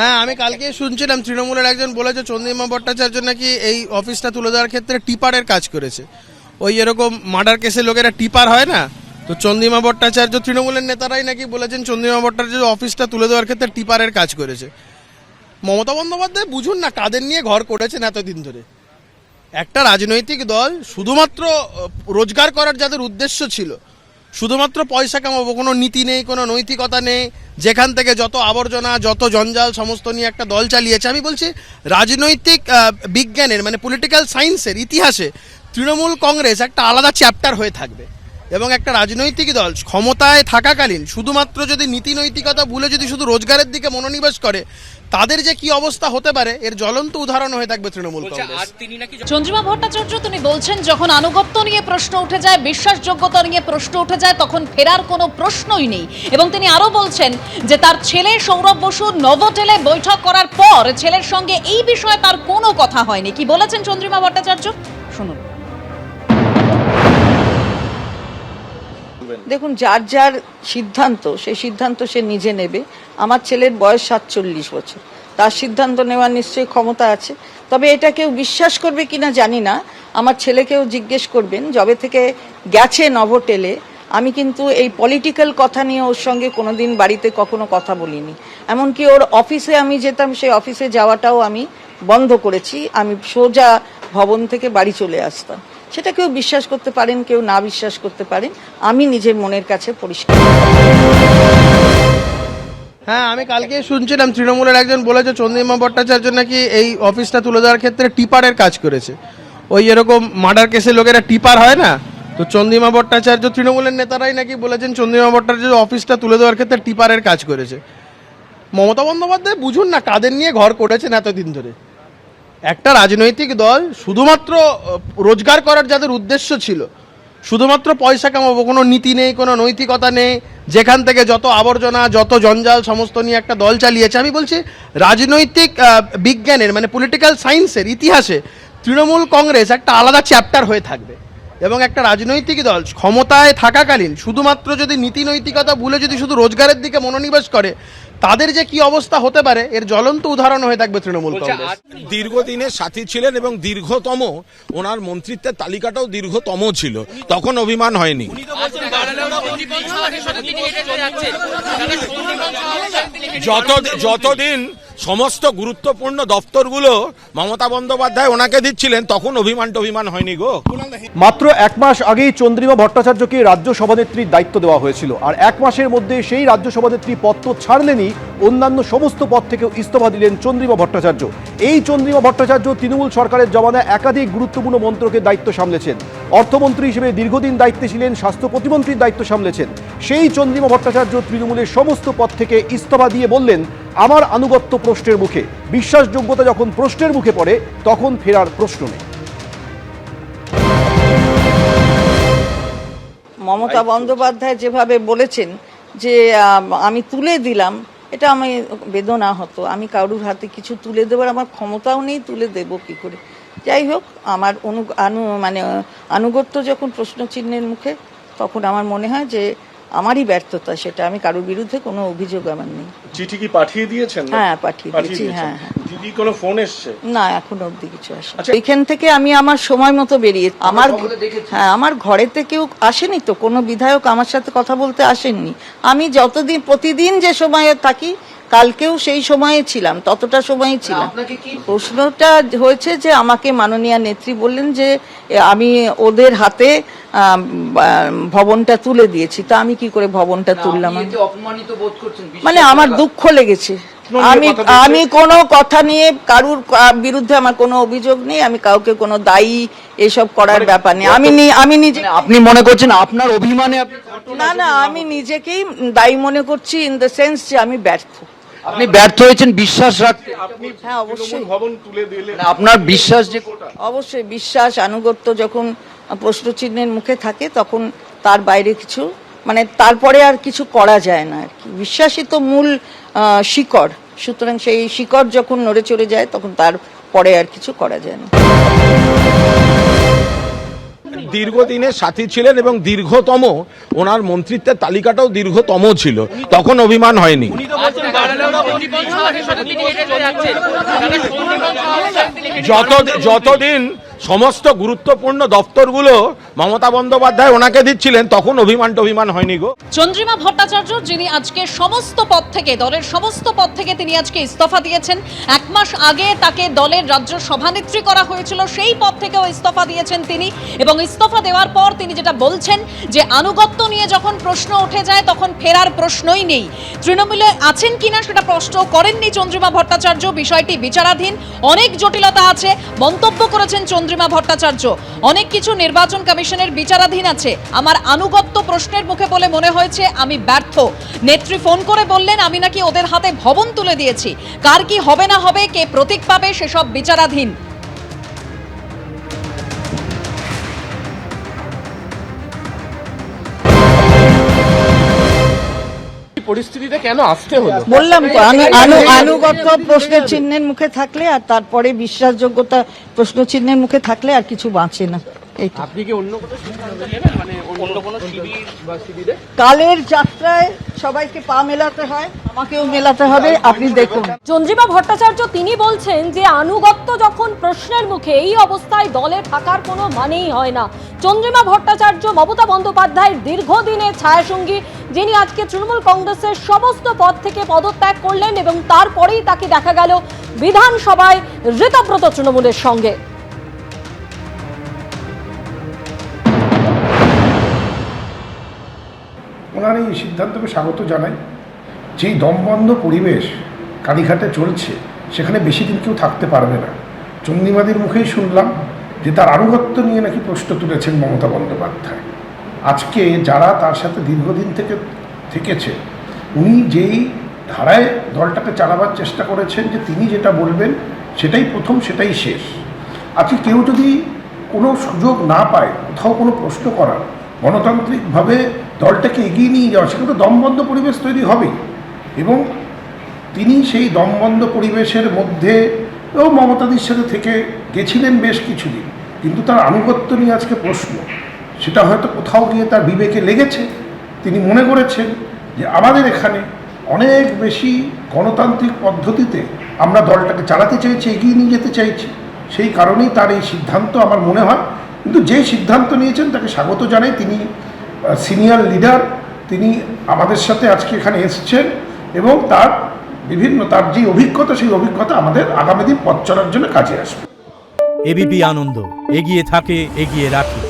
হ্যাঁ, আমি কালকে শুনছিলাম তৃণমূলের একজন বলেছে চন্দ্রিমা ভট্টাচার্য নাকি এই অফিসটা তুলে দেওয়ার ক্ষেত্রে টিপারের কাজ করেছে। ওই এরকম মার্ডার কেসে লোকেরা টিপার হয় না, তো চন্দ্রিমা ভট্টাচার্য তৃণমূলের নেতারাই নাকি বলেছেন চন্দ্রিমা ভট্টাচার্য অফিসটা তুলে দেওয়ার ক্ষেত্রে টিপারের কাজ করেছে। মমতা বন্দ্যোপাধ্যায় বুঝুন না কাদের নিয়ে ঘর করেছেন এতদিন ধরে। একটা রাজনৈতিক দল শুধুমাত্র রোজগার করার যাদের উদ্দেশ্য ছিল, শুধুমাত্র পয়সা কামাবো, কোনো নীতি নেই, কোনো নৈতিকতা নেই, যেখান থেকে যত আবর্জনা যত জঞ্জাল সমস্ত নিয়ে একটা দল চালিয়েছে। আমি বলছি রাজনৈতিক বিজ্ঞানের মানে পলিটিক্যাল সায়েন্সের ইতিহাসে তৃণমূল কংগ্রেস একটা আলাদা চ্যাপ্টার হয়ে থাকবে। এবং একটা রাজনৈতিক দল ক্ষমতায় থাকাকালীন শুধুমাত্র যদি নীতি নৈতিকতা ভুলে যদি শুধু রোজগারের দিকে মনোনিবেশ করে, তাদের যে কি অবস্থা হতে পারে এর জ্বলন্ত উদাহরণ হয়ে থাকবে তৃণমূল কংগ্রেস। চন্দ্রিমা ভট্টাচার্য তিনি বলছেন যখন আনুগত্য নিয়ে প্রশ্ন উঠে যায়, বিশ্বাসযোগ্যতা নিয়ে প্রশ্ন উঠে যায়, তখন ফেরার কোনো প্রশ্নই নেই। এবং তিনি আরো বলছেন যে তার ছেলে সৌরভ বসু নভোটেলে বৈঠক করার পর ছেলের সঙ্গে এই বিষয়ে তার কোনো কথা হয়নি। কি বলেছেন চন্দ্রিমা ভট্টাচার্য শুনুন। দেখুন, যার যার সিদ্ধান্ত সেই সিদ্ধান্ত সে নিজে নেবে। আমার ছেলের বয়স 47 বছর, তার সিদ্ধান্ত নেওয়ার নিশ্চয়ই ক্ষমতা আছে। তবে এটা কেউ বিশ্বাস করবে কিনা জানি না। আমার ছেলেকেও জিজ্ঞেস করবেন, যবে থেকে গেছে নভোটেলে আমি কিন্তু এই পলিটিক্যাল কথা নিয়ে ওর সঙ্গে কোনোদিন বাড়িতে কখনো কথা বলিনি। এমনকি ওর অফিসে আমি যেতাম, সেই অফিসে যাওয়াটাও আমি বন্ধ করেছি। আমি সোজা ভবন থেকে বাড়ি চলে আসতাম। সেটা কেউ বিশ্বাস করতে পারেন, কেউ না বিশ্বাস করতে পারেন, আমি নিজের মনের কাছে পরিষ্কার। হ্যাঁ, আমি কালকে শুনছিলাম তৃণমূলের একজন বলেছে চন্দ্রিমা ভট্টাচার্য নাকি এই অফিসটা তুলে দেওয়ার ক্ষেত্রে টিপারের কাজ করেছে। ওই এরকম মার্ডার কেসে লোকেরা টিপার হয় না, তো চন্দ্রিমা ভট্টাচার্য তৃণমূলের নেতারাই নাকি বলেছেন চন্দ্রিমা ভট্টাচার্য অফিসটা তুলে দেওয়ার ক্ষেত্রে টিপারের কাজ করেছে। মমতা বন্দ্যোপাধ্যায় বুঝুন না কাদের নিয়ে ঘর করেছেন এতদিন ধরে। একটা রাজনৈতিক দল শুধুমাত্র রোজগার করার যাদের উদ্দেশ্য ছিল, শুধুমাত্র পয়সা কামাবো, কোনো নীতি নেই, কোনো নৈতিকতা নেই, যেখান থেকে যত আবর্জনা যত জঞ্জাল সমস্ত নিয়ে একটা দল চালিয়েছে। আমি বলছি রাজনৈতিক বিজ্ঞানের মানে পলিটিক্যাল সায়েন্সের ইতিহাসে তৃণমূল কংগ্রেস একটা আলাদা চ্যাপ্টার হয়ে থাকবে। এবং একটা রাজনৈতিক দল ক্ষমতায় থাকাকালীন শুধুমাত্র যদি নীতি নৈতিকতা ভুলে যদি শুধু রোজগারের দিকে মনোনিবেশ করে, তাদের যে কি অবস্থা হতে পারে এর জ্বলন্ত উদাহরণ হয়ে থাকবে তৃণমূল কংগ্রেস। দীর্ঘদিনের সাথী ছিলেন এবং দীর্ঘতম ওনার মন্ত্রিত্বের তালিকাটাও দীর্ঘতম ছিল, তখন অভিমান হয়নি। যতদিন সমস্ত গুরুত্বপূর্ণ দপ্তরগুলো মমতা বন্দ্যোপাধ্যায় ওনাকে দিচ্ছিলেন তখন অভিমান হয়নি গো। মাত্র 1 মাস আগেই চন্দ্রিমা ভট্টাচার্যকে রাজ্য সভানেত্রীর দায়িত্ব দেওয়া হয়েছিল, আর 1 মাসের মধ্যে সেই রাজ্য সভানেত্রী পদ তো ছাড়লেনই, অন্যান্য সমস্ত পদ থেকেও ইস্তফা দিলেন চন্দ্রিমা ভট্টাচার্য। এই চন্দ্রিমা ভট্টাচার্য তৃণমূল সরকারের জমানায় একাধিক গুরুত্বপূর্ণ মন্ত্রকের দায়িত্ব সামলেছেন। অর্থমন্ত্রী হিসেবে দীর্ঘদিন দায়িত্বে ছিলেন, স্বাস্থ্য প্রতিমন্ত্রীর দায়িত্ব সামলেছেন। সেই চন্দ্রিমা ভট্টাচার্য তৃণমূলের সমস্ত পদ থেকে ইস্তফা দিয়ে বললেন, আমার আনুগত্য প্রশ্নের মুখে, বিশ্বাসযোগ্যতা যখন প্রশ্নের মুখে পড়ে তখন ফেরার প্রশ্ন নেই। মমতা বন্দ্যোপাধ্যায় যেভাবে বলেছেন যে আমি তুলে দিলাম, এটা আমি বেদনা হতো। আমি কারুর হাতে কিছু তুলে দেওয়ার আমার ক্ষমতাও নেই, তুলে দেব কি করে। যাই হোক, আমার আনুগত্য যখন প্রশ্নচিহ্নের মুখে, তখন আমার মনে হয় যে আমারই ব্যর্থতা সেটা। আমি কারোর বিরুদ্ধে কোনো অভিযোগ আমার নেই। চিঠি কি পাঠিয়ে দিয়েছেন? হ্যাঁ, পাঠিয়ে দিয়েছি। হ্যাঁ, দিদি কোনো ফোন এসছে? না, এখনো অবধি কিছু আসে। এখান থেকে আমি আমার সময় মতো বেরিয়ে, আমার ঘরেতে কেউ আসেনি তো, কোনো বিধায়ক আমার সাথে কথা বলতে আসেননি। আমি প্রতিদিন যে সময়ে থাকি, কালকেও সেই সময়ে ছিলাম, ততটা সময়ই ছিলাম। প্রশ্নটা হয়েছে যে আমাকে মাননীয় নেত্রী বললেন যে আমি ওদের হাতে ভবনটা তুলে দিয়েছি। তা আমি কি করে ভবনটা তুললাম? মানে আমার দুঃখ লেগেছে। আমি কোনো কথা নিয়ে কারুর বিরুদ্ধে আমার কোনো অভিযোগ নেই, আমি কাউকে কোনো দায়ী এসব করার ব্যাপার নেই। আমি নিজে, আপনি মনে করছেন আপনার অভিমানে? না, আমি নিজেকেই দায়ী মনে করছি, ইন দ্য সেন্স যে আমি ব্যর্থ। আপনি ব্যর্থ হয়েছেন বিশ্বাস রাখতে? হ্যাঁ, অবশ্যই। ভবন তুলে দিলে আপনার বিশ্বাস যে, অবশ্যই বিশ্বাস আনুগত্য যখন প্রশ্নচিহ্নের মুখে থাকে, তখন তার বাইরে কিছু তারপরে আর কিছু করা যায় না আর কি। বিশ্বাসই তো মূল শিকড়, সুতরাং সেই শিকড় যখন নড়ে চলে যায় তখন তার পরে আর কিছু করা যায় না। দীর্ঘদিনের সাথী ছিলেন এবং দীর্ঘতম ওনার মন্ত্রিত্বের তালিকাটাও দীর্ঘতম ছিল, তখন অভিমান হয়নি। যতদিন সমস্ত গুরুত্বপূর্ণ দপ্তরগুলো মমতা বন্দ্যোপাধ্যায় ওনাকে দিচ্ছিলেন তখন অভিমান হয়নি গো। চন্দ্রিমা ভট্টাচার্য, যিনি আজকে সমস্ত পদ থেকে, দলের সমস্ত পদ থেকে তিনি আজকে ইস্তফা দিয়েছেন। 1 মাস আগে তাকে দলের রাজ্য সভানেত্রী করা হয়েছিল, সেই পদ থেকেও ইস্তফা দিয়েছেন তিনি। এবং ইস্তফা দেওয়ার পর তিনি যেটা বলছেন যে আনুগত্য নিয়ে যখন প্রশ্ন উঠে যায় তখন ফেরার প্রশ্নই নেই। তৃণমূলে আছেন কিনা সেটা প্রশ্ন করেননি চন্দ্রিমা ভট্টাচার্য, বিষয়টি বিচারাধীন, অনেক জটিলতা আছে মন্তব্য করেছেন চন্দ্রিমা ভট্টাচার্য। অনেক কিছু নির্বাচন কমিশনের বিচারাধীন আছে। আমার আনুগত্য প্রশ্নের মুখে বলে মনে হয়েছে আমি ব্যর্থ। নেত্রী ফোন করে বললেন আমি নাকি ওদের হাতে ভবন তুলে দিয়েছি। কার কি হবে না হবে, কে প্রতীক পাবে, সেসব বিচারাধীন। পরিস্থিতিতে কেন আসতে হলো? বললাম তো আনুগত্য প্রশ্নের চিহ্নের মুখে থাকলে আর তারপরে বিশ্বাসযোগ্যতা প্রশ্ন চিহ্নের মুখে থাকলে আর কিছু বাঁচে না। আপনি কি অন্য কোনো সিদ্ধান্ত নেবেন, মানে অন্য কোনো শিবির বা শিবিরে? কালের যাত্রায় সবাইকে পা মেলাতে হয়, আমাকেও মেলাতে হবে, আপনি দেখুন। চন্দ্রিমা ভট্টাচার্য তিনি বলছেন যে আনুগত্য যখন প্রশ্নের মুখে, এই অবস্থায় দলে থাকার কোনো মানেই হয় না। চন্দ্রিমা ভট্টাচার্য মমতা বন্দ্যোপাধ্যায়ের দীর্ঘদিনের ছায়াসঙ্গী, যিনি আজকে তৃণমূল কংগ্রেসের সমস্ত পদ থেকে পদত্যাগ করলেন এবং তারপরেই তাকে দেখা গেল বিধানসভায় ঋতব্রত তৃণমূলের সঙ্গে। ওনার এই সিদ্ধান্তকে স্বাগত জানাই। যেই দমবন্ধ পরিবেশ কালীঘাটে চলছে সেখানে বেশি দিন কেউ থাকতে পারবে না। চন্দ্রিমাদির মুখেই শুনলাম যে তার আনুগত্য নিয়ে নাকি প্রশ্ন তুলেছেন মমতা বন্দ্যোপাধ্যায়। আজকে যারা তার সাথে দীর্ঘদিন থেকেছে, উনি যেই ধারায় দলটাকে চালাবার চেষ্টা করেছেন যে তিনি যেটা বলবেন সেটাই প্রথম, সেটাই শেষ। আজকে কেউ যদি কোনো সুযোগ না পায় কোথাও কোনো প্রশ্ন করার, গণতান্ত্রিকভাবে দলটাকে এগিয়ে নিয়ে যাওয়া, সেখানে তো দমবন্ধ পরিবেশ তৈরি হবেই। এবং তিনি সেই দমবন্ধ পরিবেশের মধ্যেও মমতাদির সাথে থেকে গেছিলেন বেশ কিছুদিন, কিন্তু তার আনুগত্য নিয়ে আজকে প্রশ্ন। সেটা হয়তো কোথাও গিয়ে তার বিবেকে লেগেছে। তিনি মনে করেছেন যে আমাদের এখানে অনেক বেশি গণতান্ত্রিক পদ্ধতিতে আমরা দলটাকে চালাতে চাইছি, এগিয়ে নিয়ে যেতে চাইছি। সেই কারণেই তার এই সিদ্ধান্ত আমার মনে হয়। কিন্তু যে সিদ্ধান্ত নিয়েছেন তাকে স্বাগত জানাই। তিনি সিনিয়র লিডার, তিনি আমাদের সাথে আজকে এখানে এসেছেন এবং তার যে অভিজ্ঞতা, সেই অভিজ্ঞতা আমাদের আগামী দিন পথ চলার জন্য কাজে আসবে। এবিপি আনন্দ, এগিয়ে থাকে, এগিয়ে রাখে।